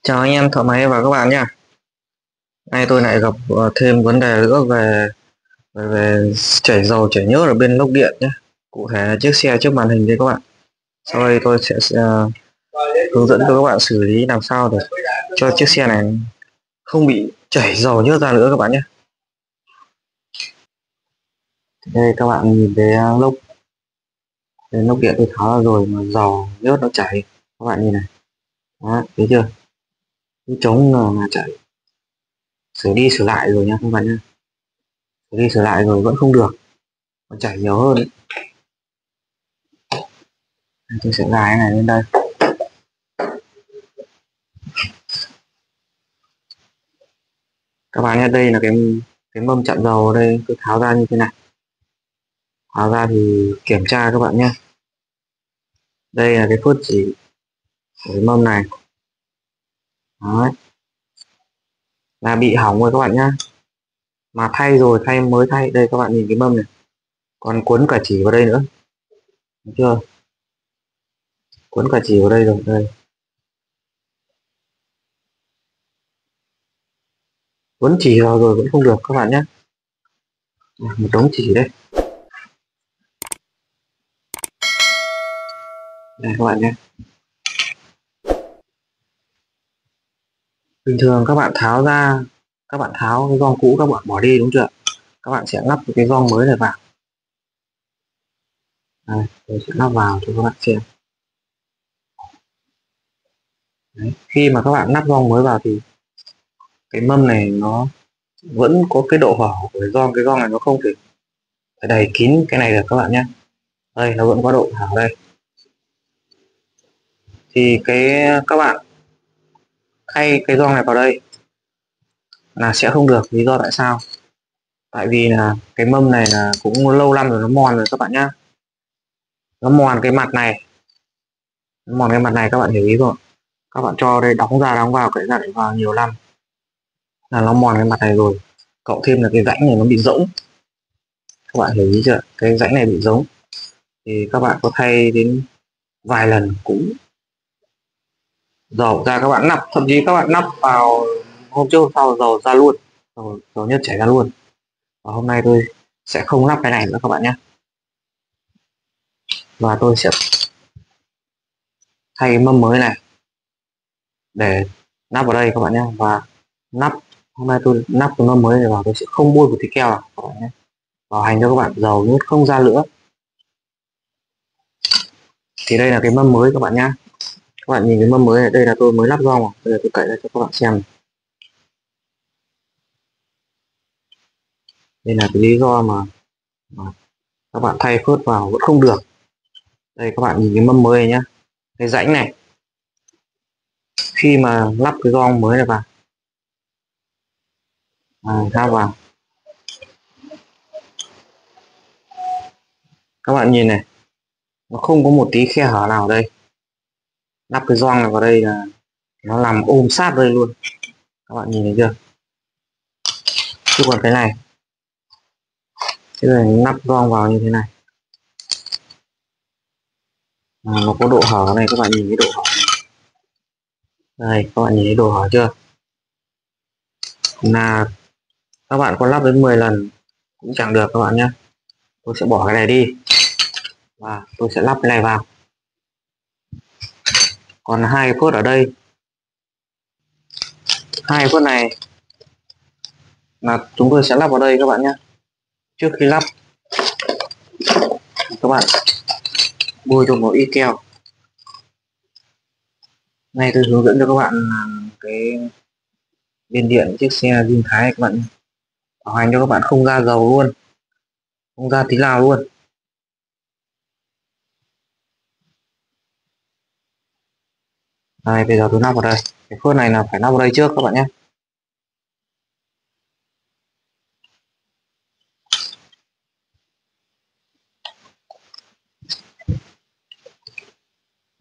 Chào anh em thợ máy và các bạn nhé. Nay tôi lại gặp thêm vấn đề nữa về chảy dầu chảy nhớt ở bên lốc điện nhé. Cụ thể là chiếc xe trước màn hình đây các bạn. Sau đây tôi sẽ hướng dẫn cho các bạn xử lý làm sao để cho chiếc xe này không bị chảy dầu nhớt ra nữa các bạn nhé. Đây các bạn nhìn thấy lốc điện tôi tháo ra rồi mà dầu nhớt nó chảy. Các bạn nhìn này. Đó, thấy chưa? Cái trống là chảy. Sửa đi sửa lại rồi nha các bạn nhé. Sửa đi sửa lại rồi vẫn không được. Nó chảy nhiều hơn ấy. Tôi sẽ gài cái này lên đây. Các bạn nhé, đây là cái mâm chặn dầu ở đây, tôi tháo ra như thế này. Tháo ra thì kiểm tra các bạn nhé. Đây là cái phốt chỉ của cái mâm này. Đấy. Là bị hỏng rồi các bạn nhé. Mà thay rồi, mới thay. Đây các bạn nhìn cái mâm này. Còn cuốn cả chỉ vào đây nữa. Thấy chưa? Cuốn cả chỉ vào đây rồi. Đây. Cuốn chỉ vào rồi vẫn không được các bạn nhé. Một đống chỉ đây. Đây các bạn nhé. Bình thường các bạn tháo ra, các bạn tháo cái gioăng cũ các bạn bỏ đi đúng chưa? Các bạn sẽ lắp cái gioăng mới này vào. Đây, tôi sẽ lắp vào cho các bạn xem. Đấy. Khi mà các bạn lắp gioăng mới vào thì cái mâm này nó vẫn có cái độ hở của cái gioăng này, nó không thể đầy kín cái này được các bạn nhé. Đây nó vẫn có độ hở đây. Thì các bạn thay cái gioăng này vào đây là sẽ không được. Lý do tại sao? Tại vì là cái mâm này là cũng lâu năm rồi, nó mòn rồi các bạn nhé. Nó mòn cái mặt này, các bạn hiểu ý rồi. Các bạn cho đây đóng ra đóng vào, cái lại vào nhiều năm là nó mòn cái mặt này rồi. Cộng thêm là cái rãnh này nó bị rỗng, các bạn hiểu ý chưa? Cái rãnh này bị rỗng thì các bạn có thay đến vài lần cũng dầu ra, các bạn nắp, thậm chí các bạn nắp vào hôm trước hôm sau dầu ra luôn, dầu nhất chảy ra luôn. Và hôm nay tôi sẽ không lắp cái này nữa các bạn nhé, và tôi sẽ thay cái mâm mới này để nắp vào đây các bạn nhé. Và hôm nay tôi nắp cái mâm mới này vào, tôi sẽ không bôi một tí keo nào các bạn nhé, bảo hành cho các bạn dầu nhớt không ra nữa. Thì đây là cái mâm mới các bạn nhé. Các bạn nhìn cái mâm mới này, đây là tôi mới lắp gioăng, bây giờ tôi cậy ra cho các bạn xem. Đây là cái lý do mà các bạn thay phớt vào vẫn không được. Đây các bạn nhìn cái mâm mới này nhá, cái rãnh này khi mà lắp cái gioăng mới này vào, lắp vào, các bạn nhìn này, nó không có một tí khe hở nào đây. Lắp cái gioăng này vào đây là nó nằm ôm sát đây luôn, các bạn nhìn thấy chưa? Chứ còn cái này, lắp gioăng vào như thế này, nó có độ hở này, các bạn nhìn cái độ hở này. Đây các bạn nhìn thấy độ hở chưa? Là các bạn có lắp đến 10 lần cũng chẳng được các bạn nhé. Tôi sẽ bỏ cái này đi và tôi sẽ lắp cái này vào. Còn hai cái phốt ở đây, hai phốt này là chúng tôi sẽ lắp vào đây các bạn nhé. Trước khi lắp các bạn bôi cho một ít keo. Nay tôi hướng dẫn cho các bạn làm cái biên điện chiếc xe zin Thái các bạn, bảo hành cho các bạn không ra dầu luôn, không ra tí nào luôn. Đây bây giờ tôi lắp vào đây, cái phốt này là phải lắp vào đây trước các bạn nhé.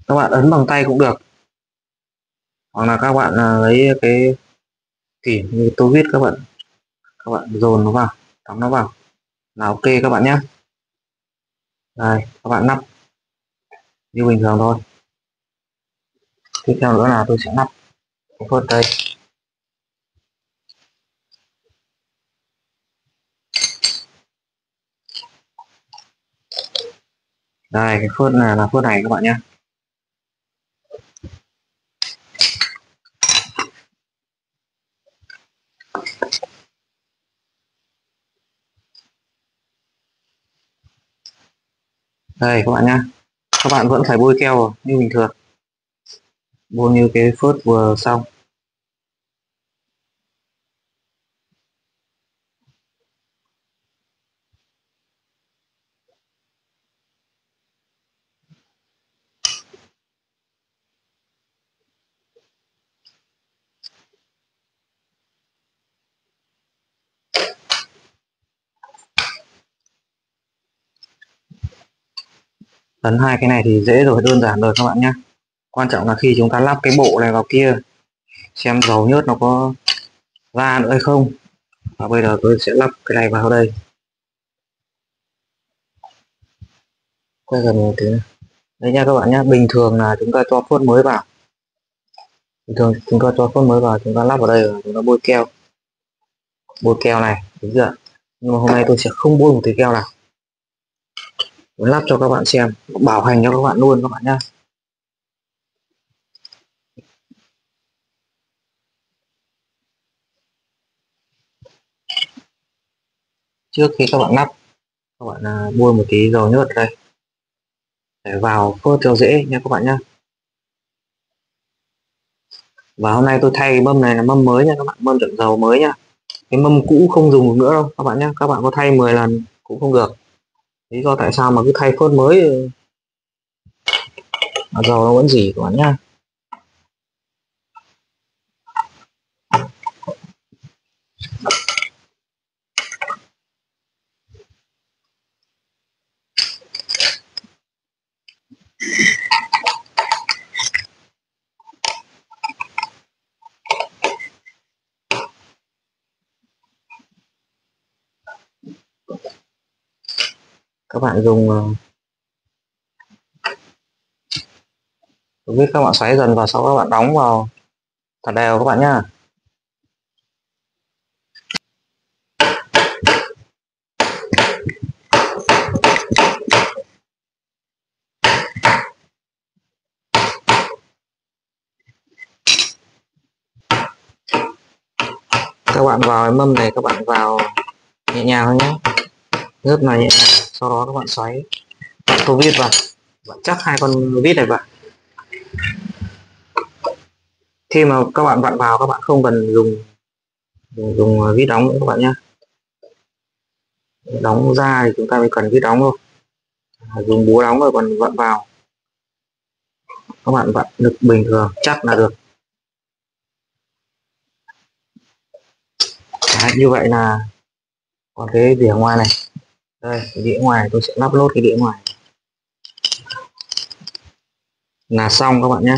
Các bạn ấn bằng tay cũng được, hoặc là các bạn lấy cái kìm như tô vít, các bạn dồn nó vào, cắm nó vào là ok các bạn nhé. Đây các bạn lắp như bình thường thôi. Tiếp theo nữa là tôi sẽ lắp phốt đây. Đây cái phốt là phốt này các bạn nhé. Đây các bạn nhé, các bạn vẫn phải bôi keo như bình thường, bôi như cái phốt vừa xong. Ấn hai cái này thì dễ rồi, đơn giản rồi các bạn nhé. Quan trọng là khi chúng ta lắp cái bộ này vào kia, xem dầu nhớt nó có ra nữa hay không. Và bây giờ tôi sẽ lắp cái này vào đây. Quay gần một tí này. Đấy nha các bạn nhé, bình thường là chúng ta cho phốt mới vào. Bình thường chúng ta cho phốt mới vào, chúng ta lắp vào đây và chúng ta bôi keo. Bôi keo này, đúng chưa? Nhưng mà hôm nay tôi sẽ không bôi một tí keo nào. Tôi lắp cho các bạn xem, bảo hành cho các bạn luôn các bạn nhé. Trước khi các bạn lắp, các bạn bôi một tí dầu nhớt ở đây để vào phốt cho dễ nha các bạn nhé. Và hôm nay tôi thay cái mâm này là mâm mới nha các bạn, mâm trộn dầu mới nha. Cái mâm cũ không dùng được nữa đâu các bạn nhé, các bạn có thay 10 lần cũng không được. Lý do tại sao mà cứ thay phốt mới mà dầu nó vẫn dỉ các bạn nhé. Các bạn dùng biết các bạn xoáy dần vào, sau các bạn đóng vào thật đều các bạn nhé. Các bạn vào cái mâm này, các bạn vào nhẹ nhàng thôi nhé, rất là nhẹ nhàng. Sau đó các bạn xoáy, bạn tô vít vào, bạn chắc hai con vít này vào. Khi mà các bạn vặn vào, các bạn không cần dùng vít đóng nữa các bạn nhé. Đóng ra thì chúng ta mới cần vít đóng thôi, dùng búa đóng rồi còn vặn vào các bạn vặn được bình thường chắc là được. Đấy, như vậy là còn cái đĩa ngoài này, đây cái đĩa ngoài tôi sẽ lắp lốt cái đĩa ngoài là xong các bạn nhé.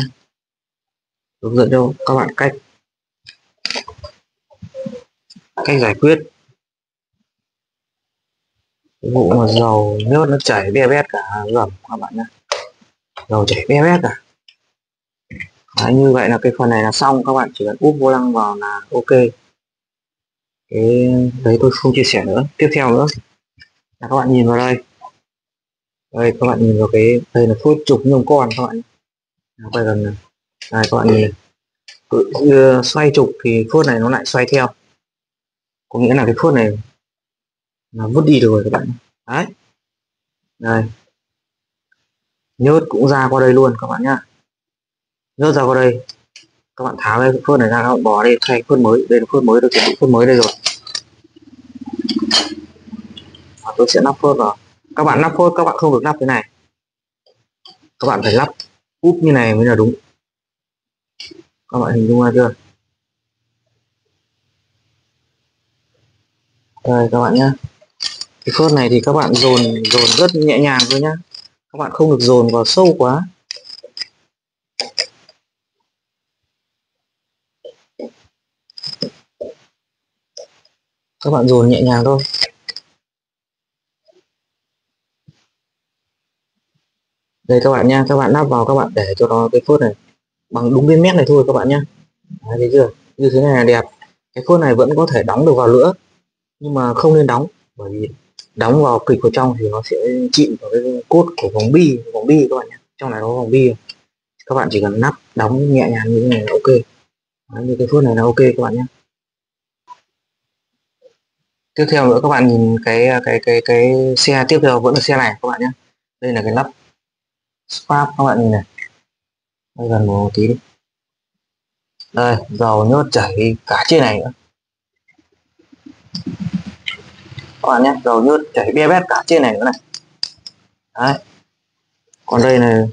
Hướng dẫn cho các bạn cách giải quyết cái vụ mà dầu nhớt nó chảy be bét cả gầm các bạn nhé, dầu chảy be bét cả. Đấy, như vậy là cái phần này là xong, các bạn chỉ cần úp vô lăng vào là ok. Cái đấy tôi không chia sẻ nữa. Tiếp theo nữa là các bạn nhìn vào đây, đây các bạn nhìn vào cái đây là phốt trục nhông con các bạn. Quay gần này. Đây các bạn nhìn, xoay trục thì phốt này nó lại xoay theo, có nghĩa là cái phốt này là vứt đi được rồi các bạn. Đấy, đây nhớt cũng ra qua đây luôn các bạn nhá, nhớt ra qua đây, các bạn tháo cái phốt này ra, các bạn bỏ đây thay phốt mới. Đây là phốt mới, tôi chuẩn bị phốt mới đây rồi. Và tôi sẽ lắp phốt vào. Các bạn lắp phốt, các bạn không được lắp thế này, các bạn phải lắp úp như này mới là đúng. Các bạn hình dung ra chưa? Đây các bạn nhé, cái phốt này thì các bạn dồn rất nhẹ nhàng thôi nhá, các bạn không được dồn vào sâu quá. Các bạn dồn nhẹ nhàng thôi. Đây các bạn nha, các bạn lắp vào, các bạn để cho nó cái phốt này bằng đúng cái mét này thôi các bạn nhé. Đấy, thấy chưa, như thế này là đẹp. Cái phốt này vẫn có thể đóng được vào lửa, nhưng mà không nên đóng, bởi vì đóng vào kịch vào trong thì nó sẽ chịu vào cái cốt của vòng bi các bạn nhé. Trong này có vòng bi, các bạn chỉ cần nắp đóng nhẹ nhàng như thế này là ok. Đấy, như cái phốt này là ok các bạn nhé. Tiếp theo nữa các bạn nhìn cái xe tiếp theo vẫn là xe này các bạn nhé. Đây là cái nắp Spark các bạn nhìn này, đây gần một tí đi. Đây, dầu nhớt chảy cả trên này nữa các bạn nhé, dầu nhớt chảy be bét cả trên này nữa này. Đấy, còn đây là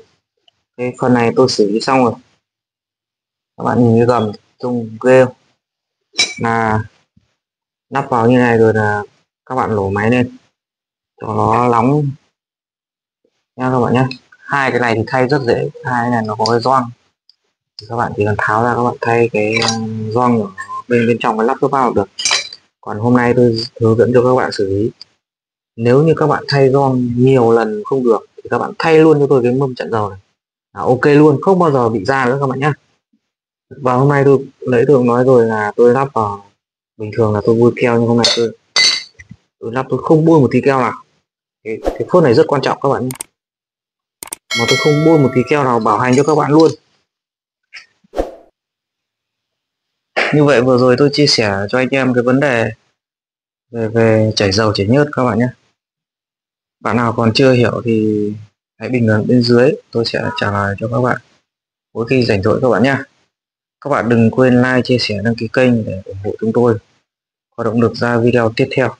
cái phần này tôi xử lý xong rồi, các bạn nhìn cái gầm trông ghê không? Là lắp vào như này rồi là các bạn nổ máy lên cho nó nóng nha các bạn nhé. Hai cái này thì thay rất dễ, hai cái này nó có cái gioăng, các bạn chỉ cần tháo ra các bạn thay cái gioăng ở bên bên trong cái lắp vào được. Còn hôm nay tôi hướng dẫn cho các bạn xử lý. Nếu như các bạn thay gioăng nhiều lần không được thì các bạn thay luôn cho tôi cái mâm chặn dầu này là ok luôn, không bao giờ bị ra nữa các bạn nhé. Và hôm nay tôi lấy tôi nói rồi là tôi lắp vào, bình thường là tôi bôi keo nhưng hôm nay tôi lắp tôi không bôi một tí keo nào. Cái phốt này rất quan trọng các bạn nhé, mà tôi không bôi một tí keo nào, bảo hành cho các bạn luôn. Như vậy vừa rồi tôi chia sẻ cho anh em cái vấn đề về chảy dầu chảy nhớt các bạn nhé. Bạn nào còn chưa hiểu thì hãy bình luận bên dưới, tôi sẽ trả lời cho các bạn mỗi khi rảnh rỗi các bạn nhé. Các bạn đừng quên like, chia sẻ, đăng ký kênh để ủng hộ chúng tôi có động lực ra video tiếp theo.